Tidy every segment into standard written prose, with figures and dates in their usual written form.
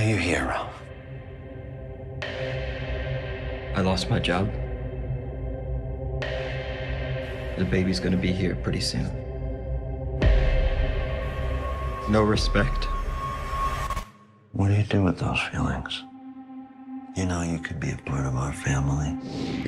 you here, Ralph? I lost my job. The baby's gonna be here pretty soon. No respect. What do you do with those feelings? You know you could be a part of our family.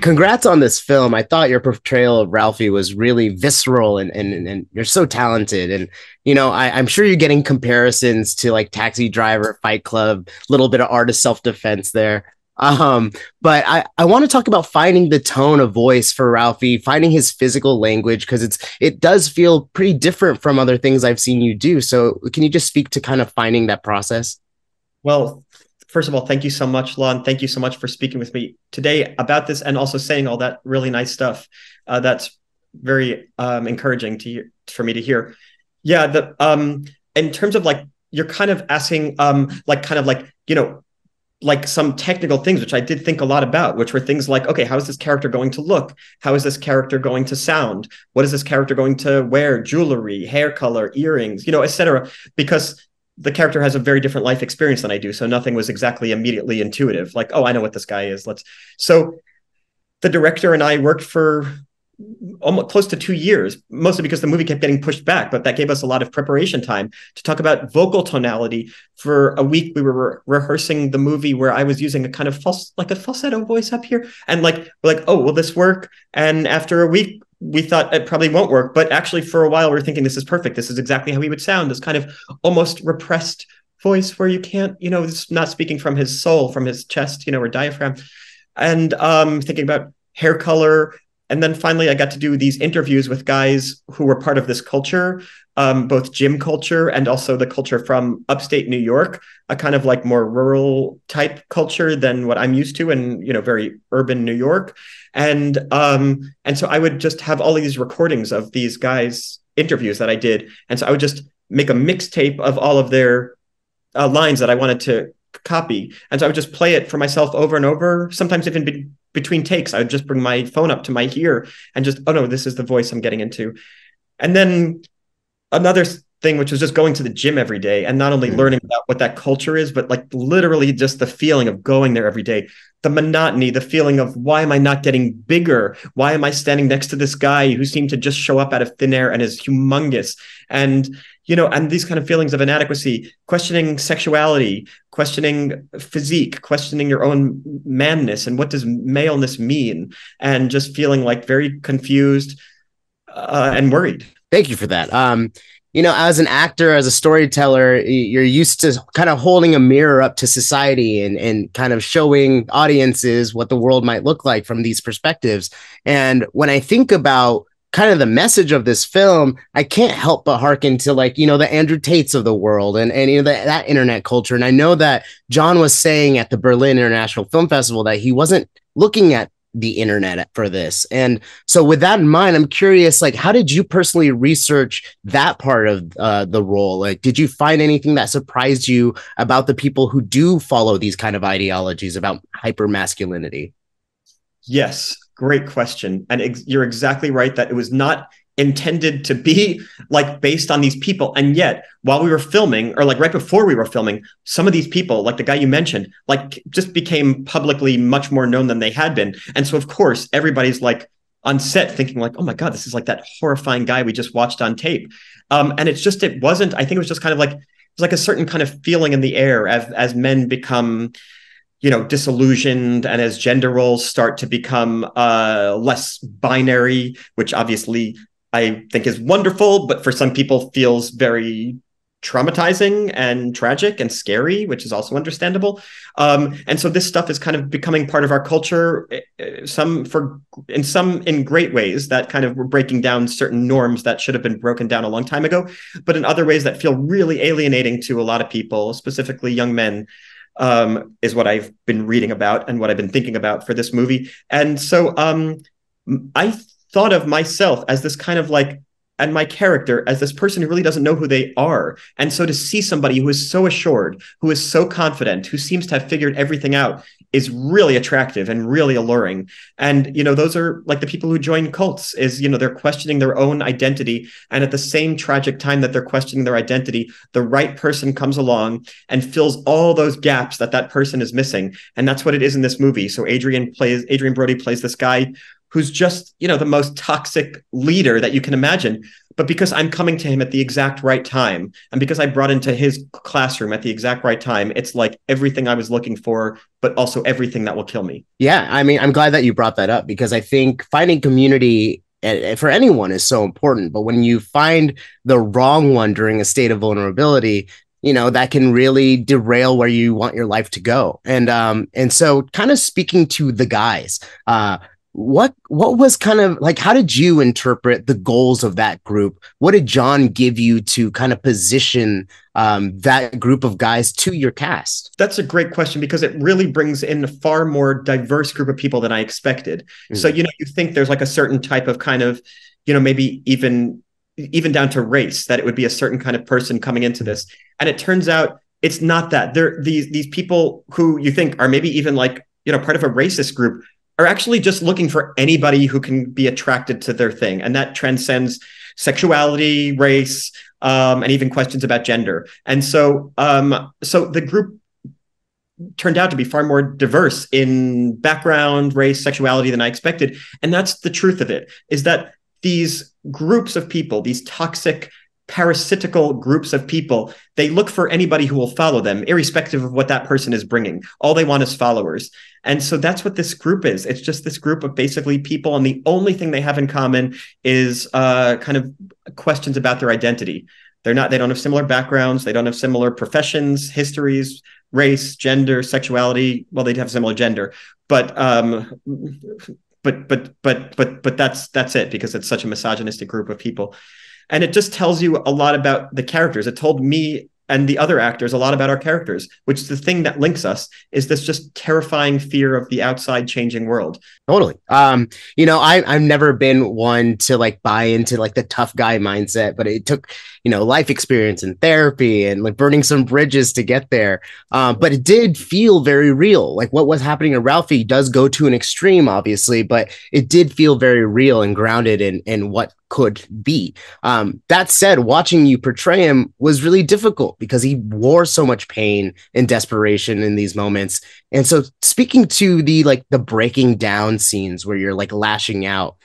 Congrats on this film. I thought your portrayal of Ralphie was really visceral and you're so talented. And, I'm sure you're getting comparisons to like Taxi Driver, Fight Club, little bit of artist self-defense there. But I want to talk about finding the tone of voice for Ralphie, finding his physical language, because it does feel pretty different from other things I've seen you do. So can you just speak to kind of finding that process? Well, first of all, thank you so much, Lon. Thank you so much for speaking with me today about this and also saying all that really nice stuff. That's very encouraging for me to hear. Yeah, in terms of like, you're kind of asking like some technical things, which I did think a lot about, which were things like, okay, how is this character going to look? How is this character going to sound? What is this character going to wear? Jewelry, hair color, earrings, etc. Because the character has a very different life experience than I do. So nothing was exactly immediately intuitive. Like, oh, I know what this guy is. So the director and I worked for almost close to 2 years, mostly because the movie kept getting pushed back, but that gave us a lot of preparation time to talk about vocal tonality. For a week, we were rehearsing the movie where I was using a kind of falsetto voice up here. And we're like, oh, will this work? And after a week, we thought it probably won't work, but actually for a while we were thinking this is perfect. This is exactly how he would sound, this kind of almost repressed voice where you can't, it's not speaking from his soul, from his chest, or diaphragm. And thinking about hair color. And then finally I got to do these interviews with guys who were part of this culture, both gym culture and also the culture from upstate New York, a kind of like more rural type culture than what I'm used to in, very urban New York. And so I would just have all of these recordings of these guys' interviews that I did. And so I would just make a mixtape of all of their lines that I wanted to copy. And so I would just play it for myself over and over. Sometimes even between takes, I would just bring my phone up to my ear and just, oh no, this is the voice I'm getting into. And then another thing, which was just going to the gym every day and not only learning about what that culture is, but like literally just the feeling of going there every day, the monotony, the feeling of why am I not getting bigger? Why am I standing next to this guy who seemed to just show up out of thin air and is humongous? And, and these kind of feelings of inadequacy, questioning sexuality, questioning physique, questioning your own manness and what does maleness mean? And just feeling like very confused and worried. Thank you for that. As an actor, as a storyteller, you're used to kind of holding a mirror up to society and kind of showing audiences what the world might look like from these perspectives. And when I think about kind of the message of this film, I can't help but hearken to the Andrew Tates of the world and that internet culture. And I know that John was saying at the Berlin International Film Festival that he wasn't looking at the internet for this. And so with that in mind, I'm curious, how did you personally research that part of the role? Did you find anything that surprised you about the people who do follow these kind of ideologies about hypermasculinity? Yes, great question. And you're exactly right that it was not intended to be based on these people. And yet while we were filming, or right before we were filming, some of these people, like the guy you mentioned, just became publicly much more known than they had been. And so of course everybody's on set thinking oh my God, this is that horrifying guy we just watched on tape. And I think it was just kind of it was a certain kind of feeling in the air as men become disillusioned and as gender roles start to become less binary, which obviously I think is wonderful, but for some people feels very traumatizing and tragic and scary, which is also understandable. And so this stuff is kind of becoming part of our culture, in great ways that kind of were breaking down certain norms that should have been broken down a long time ago, but in other ways that feel really alienating to a lot of people, specifically young men. Is what I've been reading about and what I've been thinking about for this movie. And so I thought of myself as this kind of and my character as this person who really doesn't know who they are. And so to see somebody who is so assured, who is so confident, who seems to have figured everything out is really attractive and really alluring. And, those are like the people who join cults is, they're questioning their own identity. And at the same tragic time that they're questioning their identity, the right person comes along and fills all those gaps that person is missing. And that's what it is in this movie. So Adrien Brody plays this guy who's just, the most toxic leader that you can imagine. But because I'm coming to him at the exact right time, and because I brought into his classroom at the exact right time, it's like everything I was looking for, but also everything that will kill me. Yeah, I mean, I'm glad that you brought that up, because I think finding community for anyone is so important. But when you find the wrong one during a state of vulnerability, that can really derail where you want your life to go. And so kind of speaking to the guys, what was kind of like, how did you interpret the goals of that group? What did John give you to kind of position that group of guys to your cast? That's a great question, because it really brings in a far more diverse group of people than I expected. Mm-hmm. So, you think there's like a certain type of kind of, maybe even down to race, that it would be a certain kind of person coming into this. And it turns out it's not that. They're these people who you think are maybe even like, part of a racist group, are actually just looking for anybody who can be attracted to their thing. And that transcends sexuality, race, and even questions about gender. And so the group turned out to be far more diverse in background, race, sexuality than I expected. And that's the truth of it, is that these groups of people, these toxic, parasitical groups of people, they look for anybody who will follow them, irrespective of what that person is bringing. All they want is followers. And so that's what this group is. It's just this group of basically people, and the only thing they have in common is kind of questions about their identity. They don't have similar backgrounds. They don't have similar professions, histories, race, gender, sexuality. Well, they'd have similar gender, but that's it, because it's such a misogynistic group of people. And it just tells you a lot about the characters. It told me and the other actors a lot about our characters, which is the thing that links us, is this just terrifying fear of the outside changing world. Totally. I've never been one to like buy into like the tough guy mindset, but it took, life experience and therapy and like burning some bridges to get there. But it did feel very real. Like what was happening to Ralphie does go to an extreme, obviously, but it did feel very real and grounded in what could be. That said, watching you portray him was really difficult, because he wore so much pain and desperation in these moments. And so speaking to the breaking down scenes where you're like lashing out,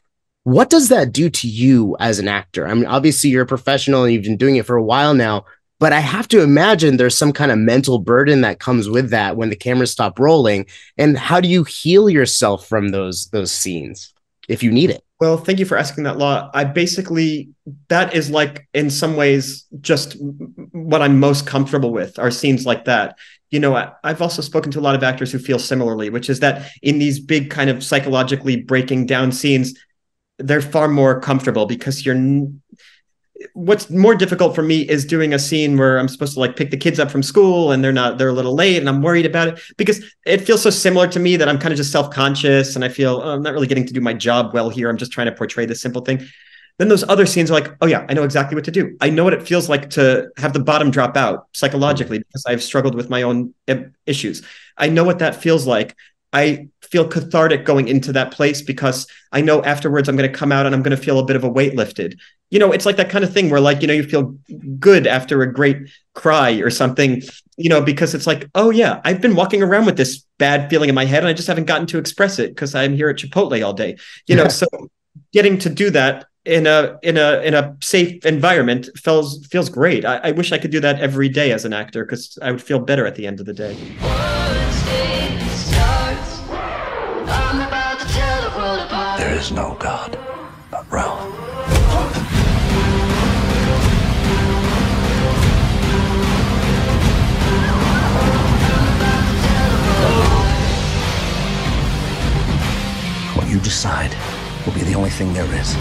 what does that do to you as an actor? I mean, obviously you're a professional and you've been doing it for a while now, but I have to imagine there's some kind of mental burden that comes with that when the cameras stop rolling. And how do you heal yourself from those scenes if you need it? Well, thank you for asking that, Law. That is like, in some ways, just what I'm most comfortable with, are scenes like that. I've also spoken to a lot of actors who feel similarly, which is that in these big kind of psychologically breaking down scenes, they're far more comfortable, because what's more difficult for me is doing a scene where I'm supposed to like pick the kids up from school and they're a little late, and I'm worried about it, because it feels so similar to me that I'm kind of just self-conscious, and I feel I'm not really getting to do my job well here. I'm just trying to portray this simple thing. Then those other scenes are like, oh yeah, I know exactly what to do. I know what it feels like to have the bottom drop out psychologically, because I've struggled with my own issues. I know what that feels like. I feel cathartic going into that place, because I know afterwards I'm going to come out and I'm going to feel a bit of a weight lifted. It's like that kind of thing where like, you feel good after a great cry or something, because it's like, oh yeah, I've been walking around with this bad feeling in my head and I just haven't gotten to express it because I'm here at Chipotle all day, so getting to do that in a safe environment feels great. I wish I could do that every day as an actor, because I would feel better at the end of the day. There is no God but Ralph. What you decide will be the only thing there is.